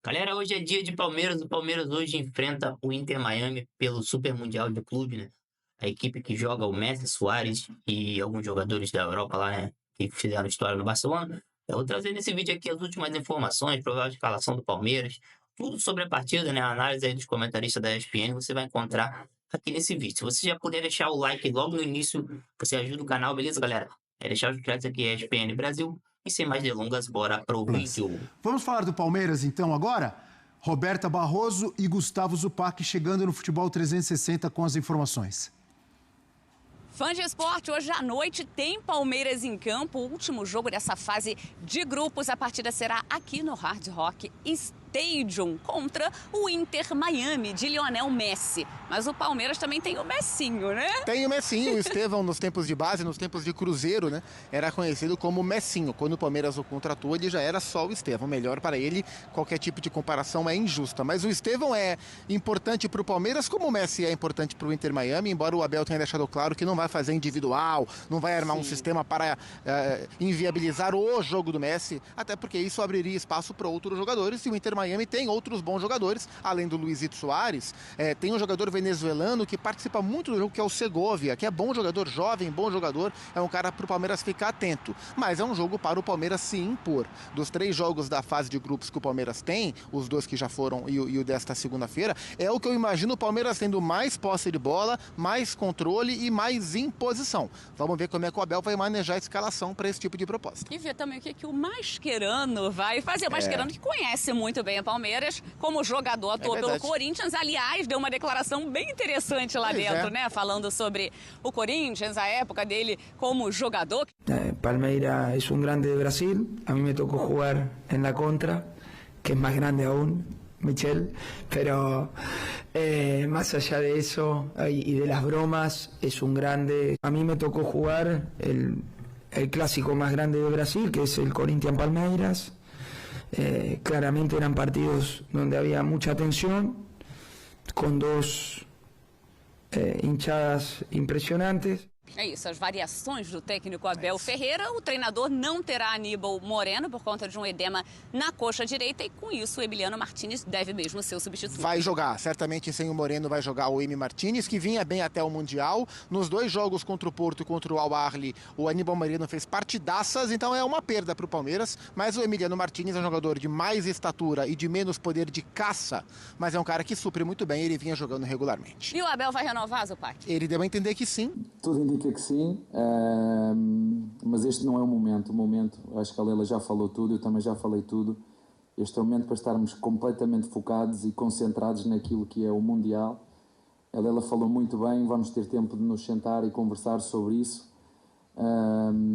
Galera, hoje é dia de Palmeiras. O Palmeiras hoje enfrenta o Inter Miami pelo Super Mundial de Clube, né? A equipe que joga o Messi, Suárez e alguns jogadores da Europa lá, né? Que fizeram história no Barcelona. Eu vou trazer nesse vídeo aqui as últimas informações, provável escalação do Palmeiras, tudo sobre a partida, né? A análise aí dos comentaristas da ESPN você vai encontrar aqui nesse vídeo. Se você já puder deixar o like logo no início, você ajuda o canal, beleza, galera? É deixar os créditos aqui, ESPN Brasil. E sem mais delongas, bora pro vídeo. Vamos falar do Palmeiras, então, agora? Roberta Barroso e Gustavo Zupac chegando no Futebol 360 com as informações. Fã de esporte, hoje à noite tem Palmeiras em campo. O último jogo dessa fase de grupos. A partida será aqui no Hard Rock Stadium contra o Inter Miami de Lionel Messi. Mas o Palmeiras também tem o Messinho, né? Tem o Messinho, o Estevão nos tempos de base, nos tempos de Cruzeiro, né? Era conhecido como Messinho. Quando o Palmeiras o contratou, ele já era só o Estevão. Melhor para ele, qualquer tipo de comparação é injusta. Mas o Estevão é importante para o Palmeiras, como o Messi é importante para o Inter Miami, embora o Abel tenha deixado claro que não vai fazer individual, não vai armar um sistema para inviabilizar o jogo do Messi, até porque isso abriria espaço para outros jogadores, e o Inter Miami tem outros bons jogadores, além do Luizito Soares, tem um jogador venezuelano que participa muito do jogo, que é o Segovia, que é bom jogador, jovem, bom jogador, é um cara para o Palmeiras ficar atento, mas é um jogo para o Palmeiras se impor. Dos 3 jogos da fase de grupos que o Palmeiras tem, os 2 que já foram e o desta segunda-feira, é o que eu imagino o Palmeiras tendo mais posse de bola, mais controle e mais imposição. Vamos ver como é que o Abel vai manejar a escalação para esse tipo de proposta. E ver também o que o Mascherano vai fazer. O Mascherano que conhece muito bem o Palmeiras, como jogador, atuou pelo Corinthians. Aliás, deu uma declaração bem interessante lá dentro, né? Falando sobre o Corinthians, a época dele como jogador. Palmeiras es un grande de Brasil. A mí me tocó jugar en la contra, que es más grande aún, Michel, pero más allá de eso y de las bromas, es un grande. A mí me tocó jugar el clásico más grande de Brasil, que es el Corinthians Palmeiras. Claramente eran partidos donde había mucha tensión, con 2 hinchadas impresionantes. É isso, as variações do técnico Abel Ferreira. O treinador não terá Aníbal Moreno por conta de um edema na coxa direita e com isso o Emiliano Martínez deve mesmo ser o substituto. Vai jogar, certamente sem o Moreno vai jogar o Emi Martínez, que vinha bem até o Mundial. Nos 2 jogos contra o Porto e contra o Al Ahly, o Aníbal Moreno fez partidaças, então é uma perda para o Palmeiras, mas o Emiliano Martínez é um jogador de mais estatura e de menos poder de caça, mas é um cara que supre muito bem, ele vinha jogando regularmente. E o Abel vai renovar, Zupac? Ele deu a entender que sim. Tudo indica que sim, mas este não é o momento. O momento, acho que a Lela já falou tudo, eu também já falei tudo. Este é o momento para estarmos completamente focados e concentrados naquilo que é o Mundial. A Lela falou muito bem, vamos ter tempo de nos sentar e conversar sobre isso,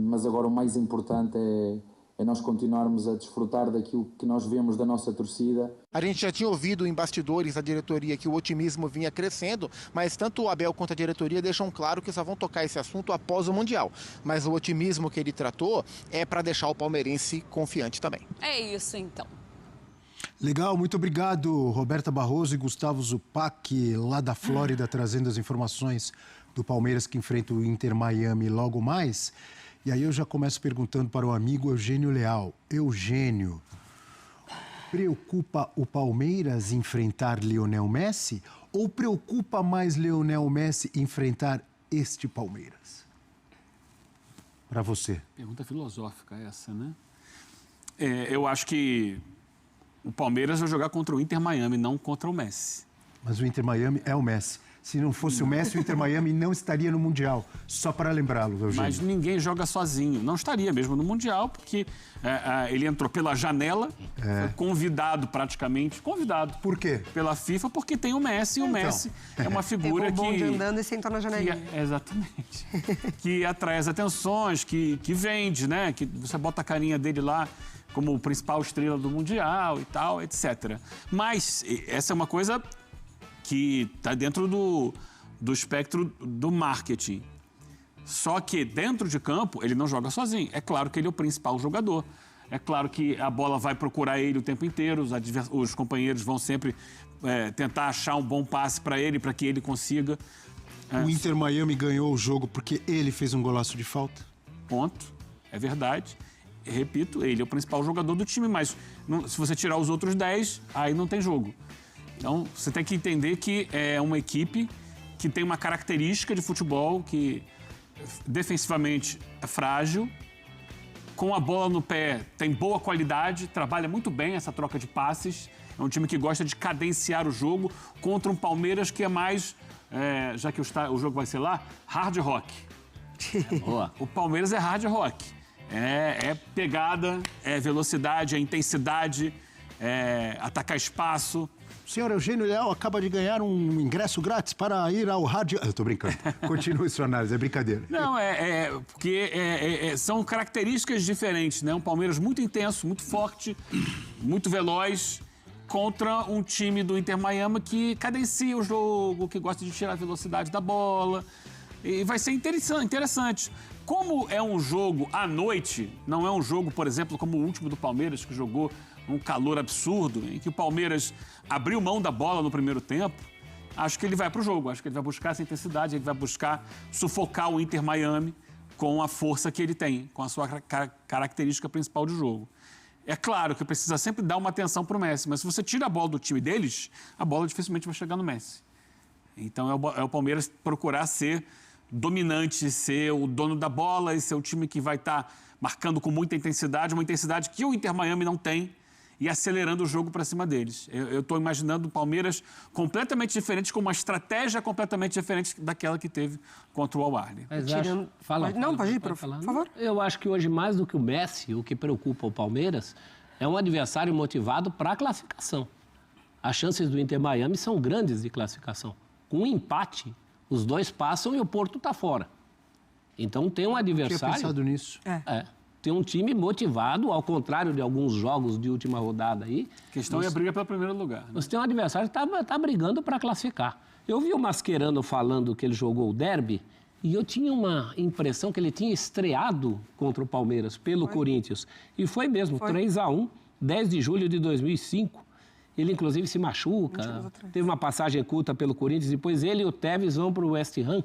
mas agora o mais importante é nós continuarmos a desfrutar daquilo que nós vemos da nossa torcida. A gente já tinha ouvido em bastidores da diretoria que o otimismo vinha crescendo, mas tanto o Abel quanto a diretoria deixam claro que só vão tocar esse assunto após o Mundial. Mas o otimismo que ele tratou é para deixar o palmeirense confiante também. É isso, então. Legal, muito obrigado, Roberta Barroso e Gustavo Zupac, lá da Flórida, trazendo as informações do Palmeiras que enfrenta o Inter Miami logo mais. E aí eu já começo perguntando para o amigo Eugênio Leal. Eugênio, preocupa o Palmeiras enfrentar Lionel Messi ou preocupa mais Lionel Messi enfrentar este Palmeiras? Para você. Pergunta filosófica essa, né? Eu acho que o Palmeiras vai jogar contra o Inter Miami, não contra o Messi. Mas o Inter Miami é o Messi. Se não fosse o Messi, o Inter Miami não estaria no Mundial. Só para lembrá-lo, Eugênio. Mas ninguém joga sozinho. Não estaria mesmo no Mundial, porque ele entrou pela janela, foi convidado praticamente. Convidado. Por quê? Pela FIFA, porque tem o Messi. E o Messi é uma figura Pegou o bonde andando e sentou na janelinha. Exatamente. Que atrai as atenções, que vende, né? Que você bota a carinha dele lá como o principal estrela do Mundial e tal, etc. Mas essa é uma coisa que está dentro do espectro do marketing. Só que dentro de campo ele não joga sozinho. É claro que ele é o principal jogador. É claro que a bola vai procurar ele o tempo inteiro, os companheiros vão sempre tentar achar um bom passe para ele, para que ele consiga. O Inter Miami ganhou o jogo porque ele fez um golaço de falta? Ponto, é verdade. repito, ele é o principal jogador do time, mas se você tirar os outros 10, aí não tem jogo. Então, você tem que entender que é uma equipe que tem uma característica de futebol que defensivamente é frágil, com a bola no pé tem boa qualidade, trabalha muito bem essa troca de passes. É um time que gosta de cadenciar o jogo contra um Palmeiras que é mais, já que o jogo vai ser lá, hard rock. O Palmeiras é hard rock. É pegada, é velocidade, é intensidade, é atacar espaço. O senhor Eugênio Leal acaba de ganhar um ingresso grátis para ir ao rádio... Eu tô brincando. Continue sua análise, é brincadeira. Não, porque são características diferentes, né? Um Palmeiras muito intenso, muito forte, muito veloz, contra um time do Inter Miami que cadencia o jogo, que gosta de tirar a velocidade da bola. E vai ser interessante. Como é um jogo à noite, não é um jogo, por exemplo, como o último do Palmeiras, que jogou num calor absurdo, em que o Palmeiras abriu mão da bola no primeiro tempo, acho que ele vai para o jogo, acho que ele vai buscar essa intensidade, ele vai buscar sufocar o Inter Miami com a força que ele tem, com a sua característica principal de jogo. É claro que precisa sempre dar uma atenção para o Messi, mas se você tira a bola do time deles, a bola dificilmente vai chegar no Messi. Então é o Palmeiras procurar ser dominante, ser o dono da bola e ser o time que vai estar marcando com muita intensidade, uma intensidade que o Inter Miami não tem, e acelerando o jogo para cima deles. Eu estou imaginando o Palmeiras completamente diferente, com uma estratégia completamente diferente daquela que teve contra o Al-Ahly. Pode ir, por favor. Eu acho que hoje, mais do que o Messi, o que preocupa o Palmeiras é um adversário motivado para a classificação. As chances do Inter Miami são grandes de classificação. Com um empate, os dois passam e o Porto está fora. Então tem um adversário... Eu tinha pensado nisso. Tem um time motivado, ao contrário de alguns jogos de última rodada aí. A questão é a briga pelo primeiro lugar. Né? Você tem um adversário que está brigando para classificar. Eu vi o Mascherano falando que ele jogou o derby e eu tinha uma impressão que ele tinha estreado contra o Palmeiras pelo Corinthians. E foi mesmo, 3-1, 10 de julho de 2005. Ele, inclusive, se machuca, teve uma passagem curta pelo Corinthians, depois ele e o Tevez vão para o West Ham.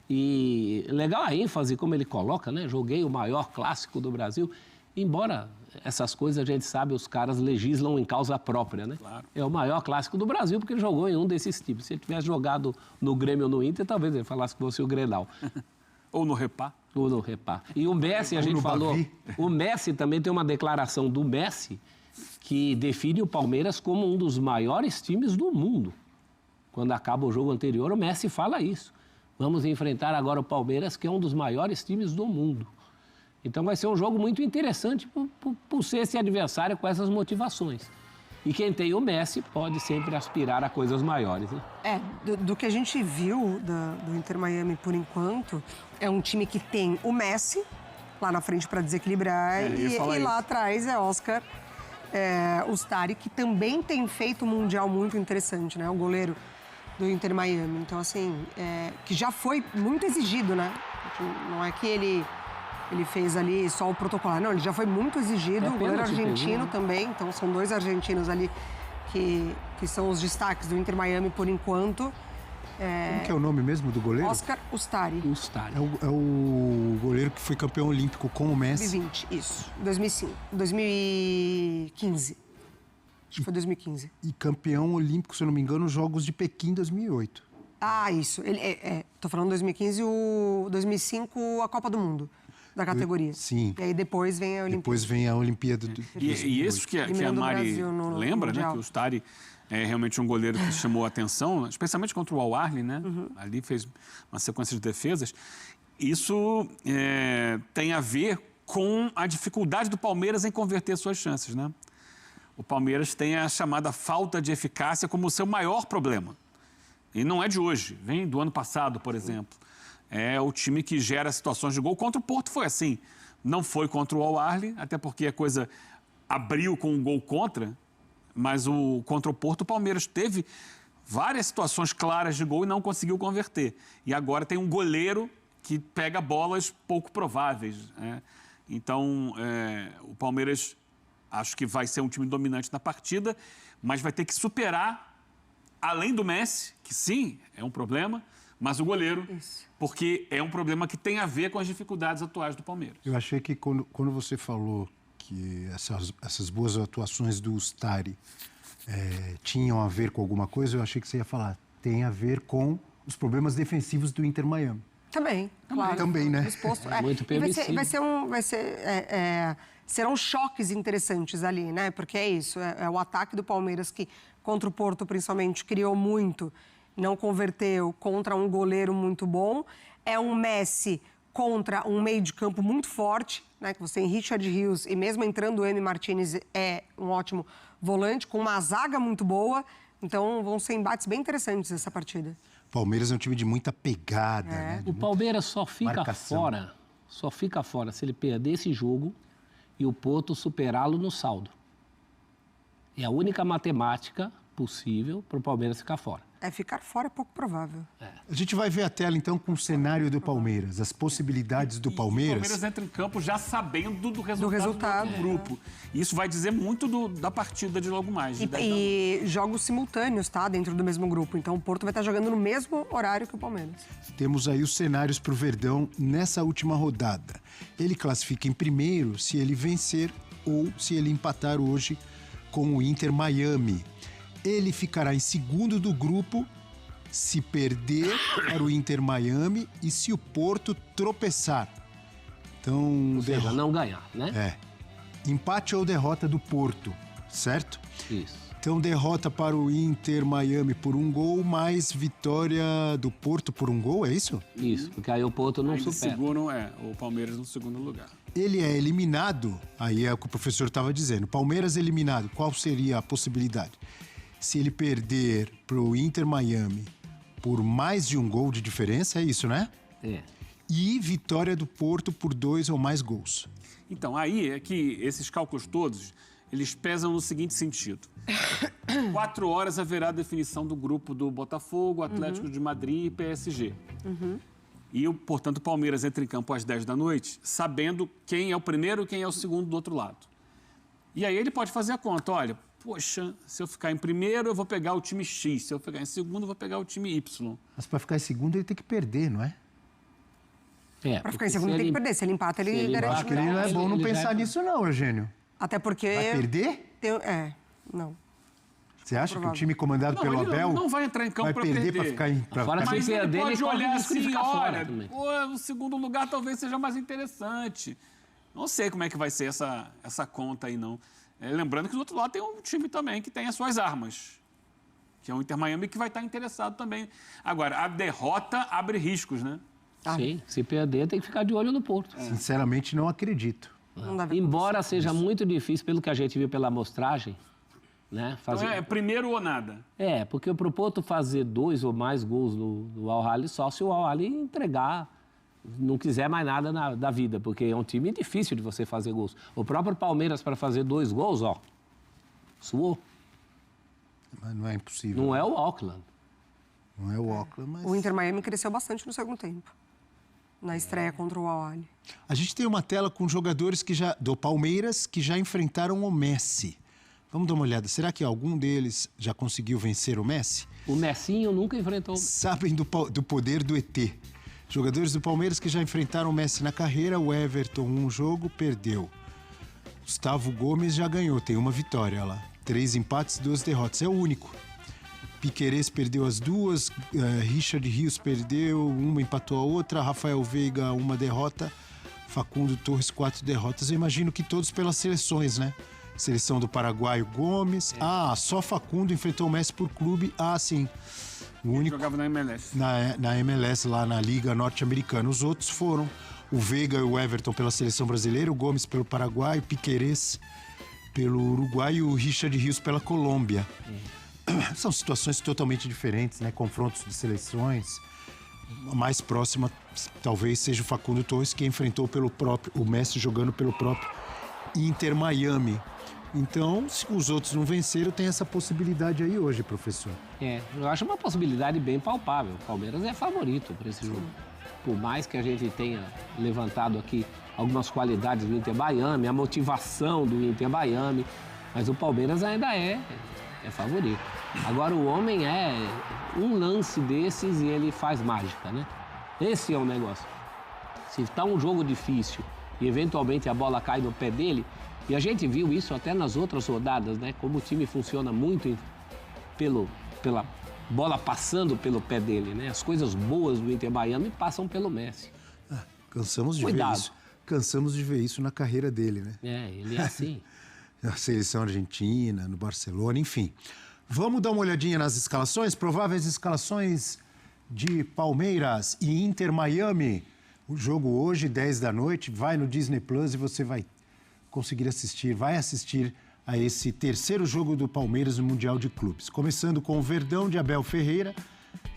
E legal a ênfase como ele coloca, né? Joguei o maior clássico do Brasil. Embora essas coisas a gente sabe, os caras legislam em causa própria, né? Claro. É o maior clássico do Brasil porque ele jogou em um desses tipos. Se ele tivesse jogado no Grêmio ou no Inter, talvez ele falasse que fosse o Grenal. Ou no Repá. Ou no Repá. E o Messi, a gente falou... O Messi também tem uma declaração do Messi que define o Palmeiras como um dos maiores times do mundo. Quando acaba o jogo anterior, o Messi fala isso. Vamos enfrentar agora o Palmeiras, que é um dos maiores times do mundo. Então vai ser um jogo muito interessante por ser esse adversário com essas motivações. E quem tem o Messi pode sempre aspirar a coisas maiores. Né? Do que a gente viu do Inter Miami por enquanto, é um time que tem o Messi lá na frente para desequilibrar e lá atrás é Oscar Ustari, que também tem feito um mundial muito interessante, né? O goleiro do Inter Miami. Então, assim, que já foi muito exigido, né? Não é que ele fez ali só o protocolar. Não, ele já foi muito exigido. O goleiro argentino também. Então, são dois argentinos ali que são os destaques do Inter Miami por enquanto. Como que é o nome mesmo do goleiro? Oscar Ustari. É o goleiro que foi campeão olímpico com o Messi. 2020, isso. 2015. Acho que foi 2015. E campeão olímpico, se eu não me engano, nos Jogos de Pequim 2008. Ah, isso. Tô falando 2015 o 2005 a Copa do Mundo da categoria. Sim. E aí depois vem a Olimpíada. Depois vem a Olimpíada. E isso que a Mari lembra, né? Que o Ustari é realmente um goleiro que chamou a atenção, especialmente contra o Al-Ahly, né? Ali fez uma sequência de defesas. Isso tem a ver com a dificuldade do Palmeiras em converter suas chances, né? O Palmeiras tem a chamada falta de eficácia como o seu maior problema. E não é de hoje, vem do ano passado, por exemplo. É o time que gera situações de gol. Contra o Porto foi assim. Não foi contra o Al-Ahly, até porque a coisa abriu com um gol contra, mas contra o Porto o Palmeiras teve várias situações claras de gol e não conseguiu converter. E agora tem um goleiro que pega bolas pouco prováveis, né? Então, o Palmeiras... Acho que vai ser um time dominante na partida, mas vai ter que superar, além do Messi, que sim, é um problema, mas o goleiro, porque é um problema que tem a ver com as dificuldades atuais do Palmeiras. Eu achei que quando você falou que essas boas atuações do Ustari tinham a ver com alguma coisa, eu achei que você ia falar, tem a ver com os problemas defensivos do Inter Miami. Também, claro. Também, né? Exposto, Muito permissivo. Serão choques interessantes ali, né? Porque é isso, é o ataque do Palmeiras que, contra o Porto, principalmente, criou muito, não converteu, contra um goleiro muito bom. É um Messi contra um meio de campo muito forte, né? Que você tem Richard Rios e mesmo entrando o Emi Martinez é um ótimo volante, com uma zaga muito boa. Então, vão ser embates bem interessantes essa partida. Palmeiras é um time de muita pegada, né? O Palmeiras só fica marcação. fora se ele perder esse jogo e o Porto superá-lo no saldo. É a única matemática possível para o Palmeiras ficar fora. Ficar fora é pouco provável. A gente vai ver a tela, então, com o cenário do Palmeiras, as possibilidades do Palmeiras. O Palmeiras entra em campo já sabendo do resultado do grupo. Isso vai dizer muito da partida de logo mais. E jogos simultâneos, tá? Dentro do mesmo grupo. Então, o Porto vai estar jogando no mesmo horário que o Palmeiras. Temos aí os cenários para o Verdão nessa última rodada. Ele classifica em primeiro se ele vencer ou se ele empatar hoje com o Inter Miami. Ele ficará em segundo do grupo se perder para o Inter Miami e se o Porto tropeçar. Então, Ou seja, não ganhar, né? Empate ou derrota do Porto, certo? Isso. Então, derrota para o Inter Miami por 1 gol, mais vitória do Porto por 1 gol, é isso? Isso, porque aí o Porto não supera. Seguram, o Palmeiras no segundo lugar. Ele é eliminado, aí é o que o professor estava dizendo. Palmeiras eliminado, qual seria a possibilidade? Se ele perder para o Inter Miami por mais de 1 gol de diferença, é isso, né? E vitória do Porto por 2 ou mais gols. Então, aí é que esses cálculos todos, eles pesam no seguinte sentido. 4 horas haverá a definição do grupo do Botafogo, Atlético de Madrid e PSG. E, portanto, o Palmeiras entra em campo às 10 da noite, sabendo quem é o primeiro e quem é o segundo do outro lado. E aí ele pode fazer a conta, olha, poxa, se eu ficar em primeiro, eu vou pegar o time X. Se eu ficar em segundo, eu vou pegar o time Y. Mas para ficar em segundo, ele tem que perder, não é? Para ficar em segundo, ele tem que perder. Se ele empata, ele garante. Acho que ele não é bom não pensar nisso, não, Eugênio. Até porque... Vai perder? Não. Você acha que o time comandado pelo Abel não vai entrar em campo para perder para ficar em... Mas ele pode olhar assim, olha, fora o segundo lugar talvez seja mais interessante. Não sei como é que vai ser essa conta aí, não. Lembrando que do outro lado tem um time também que tem as suas armas, que é o Inter Miami, que vai estar interessado também. Agora, a derrota abre riscos, né? Sim, se perder tem que ficar de olho no Porto. Sinceramente, não acredito. Embora seja muito difícil, pelo que a gente viu pela amostragem, né? Então é primeiro ou nada. Porque pro Porto fazer 2 ou mais gols no Al-Ahly, só se o Al-Ahly entregar, não quiser mais nada da vida, porque é um time difícil de você fazer gols. O próprio Palmeiras, para fazer 2 gols, suou. Mas não é impossível. Não é o Auckland. Não é o Auckland, mas... O Inter Miami cresceu bastante no segundo tempo, na estreia contra o Al-Ahly. A gente tem uma tela com jogadores do Palmeiras que já enfrentaram o Messi. Vamos dar uma olhada. Será que algum deles já conseguiu vencer o Messi? O Messinho nunca enfrentou. Sabem do poder do ET. Jogadores do Palmeiras que já enfrentaram o Messi na carreira. O Everton, 1 jogo, perdeu. Gustavo Gomes já ganhou, tem 1 vitória lá. 3 empates, 2 derrotas. É o único. Piquerez perdeu as 2. Richard Rios perdeu, 1 empatou a outra. Rafael Veiga, 1 derrota. Facundo Torres, 4 derrotas. Eu imagino que todos pelas seleções, né? Seleção do Paraguai, o Gomes. Só Facundo enfrentou o Messi por clube. Sim. O único... Jogava na MLS. Na MLS, lá na Liga Norte-Americana. Os outros foram o Veiga e o Everton pela Seleção Brasileira, o Gomes pelo Paraguai, o Piquerez pelo Uruguai e o Richard Rios pela Colômbia. São situações totalmente diferentes, né? Confrontos de seleções. A mais próxima talvez seja o Facundo Torres, que enfrentou o Messi jogando pelo próprio Inter Miami. Então, se os outros não venceram, tem essa possibilidade aí hoje, professor. Eu acho uma possibilidade bem palpável. O Palmeiras é favorito para esse jogo. Por mais que a gente tenha levantado aqui algumas qualidades do Inter Miami, a motivação do Inter Miami, mas o Palmeiras ainda é é favorito. Agora o homem é um lance desses e ele faz mágica, né? Esse é o negócio. Se está um jogo difícil e eventualmente a bola cai no pé dele, e a gente viu isso até nas outras rodadas, né? Como o time funciona muito pela bola passando pelo pé dele, né? As coisas boas do Inter Miami passam pelo Messi. Cansamos de ver isso. Cansamos de ver isso na carreira dele, né? Ele é assim. Na seleção argentina, no Barcelona, enfim. Vamos dar uma olhadinha nas escalações, prováveis escalações de Palmeiras e Inter Miami. O jogo hoje, 10 da noite, vai no Disney Plus e você vai conseguir assistir, vai assistir a esse terceiro jogo do Palmeiras no Mundial de Clubes. Começando com o Verdão de Abel Ferreira,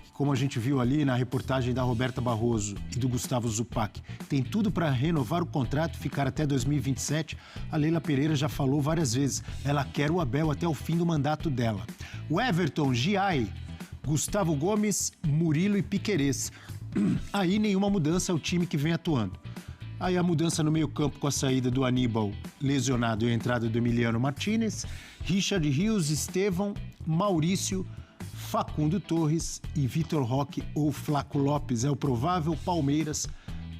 que, como a gente viu ali na reportagem da Roberta Barroso e do Gustavo Zupac, tem tudo para renovar o contrato, ficar até 2027. A Leila Pereira já falou várias vezes, ela quer o Abel até o fim do mandato dela. O Everton, Giai, Gustavo Gomes, Murilo e Piquerez. Aí nenhuma mudança, é o time que vem atuando. Aí a mudança no meio-campo com a saída do Aníbal lesionado e a entrada do Emiliano Martínez, Richard Rios, Estevão, Maurício, Facundo Torres e Vitor Roque ou Flaco Lopes. É o provável Palmeiras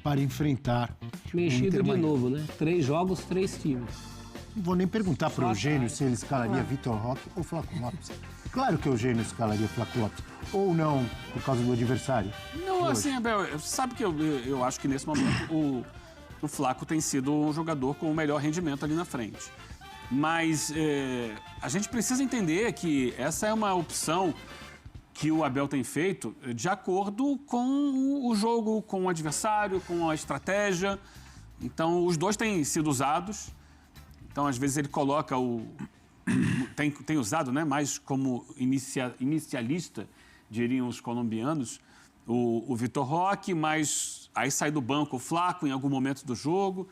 para enfrentar Mexido de novo, né? 3 jogos, 3 times. Não vou nem perguntar para o Eugênio se ele escalaria Vitor Roque ou Flaco Lopes. Claro que o Eugênio escalaria Flaco Lopes. Ou não, por causa do adversário. Não, assim, Abel, sabe que eu acho que nesse momento o Flaco tem sido um jogador com o melhor rendimento ali na frente. Mas a gente precisa entender que essa é uma opção que o Abel tem feito de acordo com o jogo, com o adversário, com a estratégia. Então, os dois têm sido usados. Então, às vezes, ele coloca tem usado, né, mais como inicialista, diriam os colombianos, o Vitor Roque, mas aí sai do banco o Flaco em algum momento do jogo.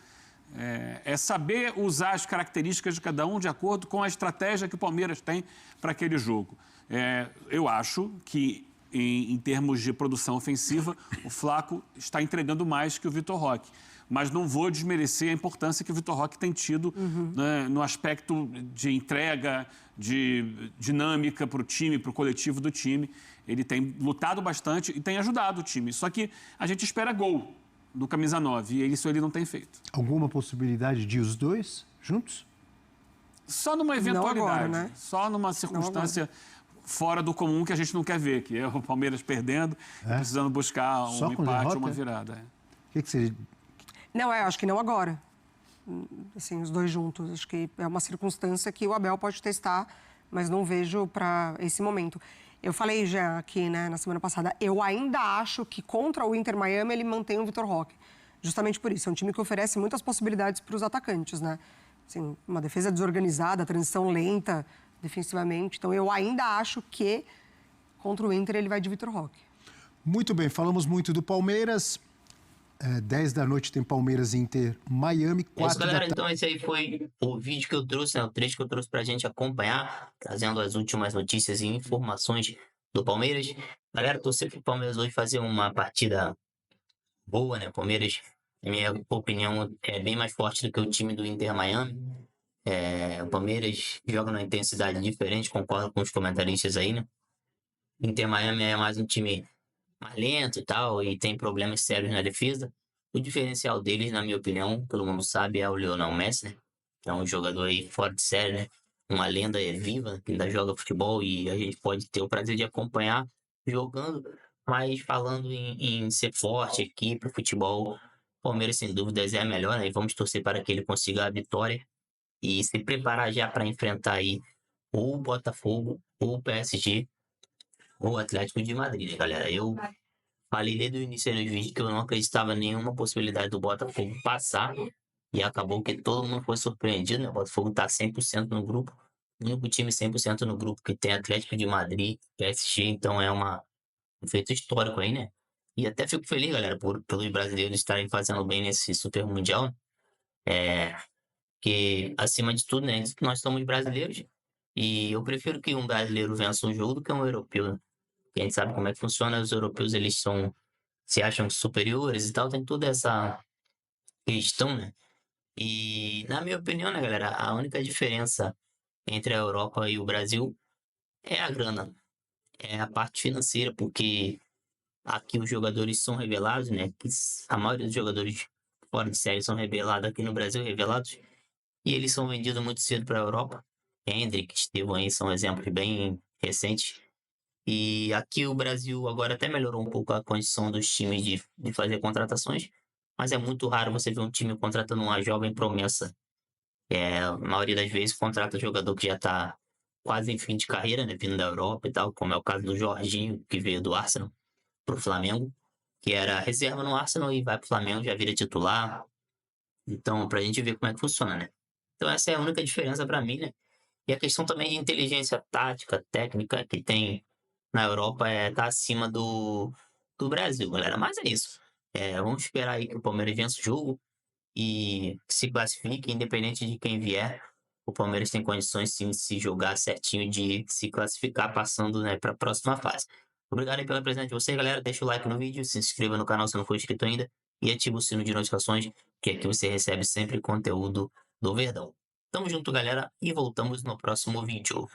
É saber usar as características de cada um de acordo com a estratégia que o Palmeiras tem para aquele jogo. Eu acho que, em termos de produção ofensiva, o Flaco está entregando mais que o Vitor Roque. Mas não vou desmerecer a importância que o Vitor Roque tem tido, né, no aspecto de entrega, de dinâmica para o time, para o coletivo do time. Ele tem lutado bastante e tem ajudado o time. Só que a gente espera gol do camisa 9 e isso ele não tem feito. Alguma possibilidade de os dois juntos? Só numa eventualidade, não agora, né? Só numa circunstância fora do comum que a gente não quer ver, que é o Palmeiras perdendo e precisando buscar um empate ou uma virada. O que seria? Não, acho que não agora. Assim, os dois juntos. Acho que é uma circunstância que o Abel pode testar, mas não vejo para esse momento. Eu falei já aqui, né, na semana passada, eu ainda acho que contra o Inter Miami ele mantém o Vitor Roque. Justamente por isso. É um time que oferece muitas possibilidades para os atacantes, né? Assim, uma defesa desorganizada, transição lenta defensivamente. Então, eu ainda acho que contra o Inter ele vai de Vitor Roque. Muito bem, falamos muito do Palmeiras. 10 da noite tem Palmeiras e Inter Miami. 4 galera, então esse aí foi o vídeo que eu trouxe, né, o trecho que eu trouxe pra gente acompanhar, trazendo as últimas notícias e informações do Palmeiras. Galera, torcer pro Palmeiras hoje fazer uma partida boa, né? O Palmeiras, na minha opinião, é bem mais forte do que o time do Inter Miami. O Palmeiras joga numa intensidade diferente, concordo com os comentaristas aí, né? O Inter Miami é mais um time mais lento e tal, e tem problemas sérios na defesa. O diferencial deles, na minha opinião, todo mundo sabe, é o Lionel Messi, né? Que é um jogador aí fora de série, né? Uma lenda viva, que ainda joga futebol e a gente pode ter o prazer de acompanhar jogando. Mas falando em ser forte, equipe, futebol, o Palmeiras, sem dúvidas, é a melhor, né? E vamos torcer para que ele consiga a vitória e se preparar já para enfrentar aí ou o Botafogo, ou o PSG, ou o Atlético de Madrid, né, galera? Eu falei desde o início do vídeo que eu não acreditava em nenhuma possibilidade do Botafogo passar e acabou que todo mundo foi surpreendido, né? O Botafogo tá 100% no grupo, o único time 100% no grupo que tem Atlético de Madrid, PSG, então é um feito histórico aí, né? E até fico feliz, galera, pelos brasileiros estarem fazendo bem nesse Super Mundial, que acima de tudo, né, nós somos brasileiros e eu prefiro que um brasileiro vença um jogo do que um europeu, né? Porque a gente sabe como é que funciona, os europeus eles se acham superiores e tal, tem toda essa questão, né? E na minha opinião, né, galera, a única diferença entre a Europa e o Brasil É a grana, é a parte financeira, porque aqui os jogadores são revelados, né? A maioria dos jogadores fora de série são revelados aqui no Brasil, revelados, e eles são vendidos muito cedo para a Europa. Hendrick, Estevão aí são exemplos bem recentes. E aqui o Brasil agora até melhorou um pouco a condição dos times de fazer contratações, mas é muito raro você ver um time contratando uma jovem promessa. A maioria das vezes contrata jogador que já está quase em fim de carreira, né, vindo da Europa e tal, como é o caso do Jorginho, que veio do Arsenal para o Flamengo, que era reserva no Arsenal e vai para o Flamengo, já vira titular. Então, para a gente ver como é que funciona, né? Então, essa é a única diferença para mim, né? E a questão também de inteligência tática, técnica, que tem na Europa tá acima do Brasil, galera. Mas é isso. Vamos esperar aí que o Palmeiras vença o jogo e se classifique, independente de quem vier. O Palmeiras tem condições, sim, de se jogar certinho, de se classificar, passando, né, para a próxima fase. Obrigado aí pela presença de vocês, galera. Deixa o like no vídeo, se inscreva no canal se não for inscrito ainda e ativa o sino de notificações, que aqui você recebe sempre conteúdo do Verdão. Tamo junto, galera, e voltamos no próximo vídeo.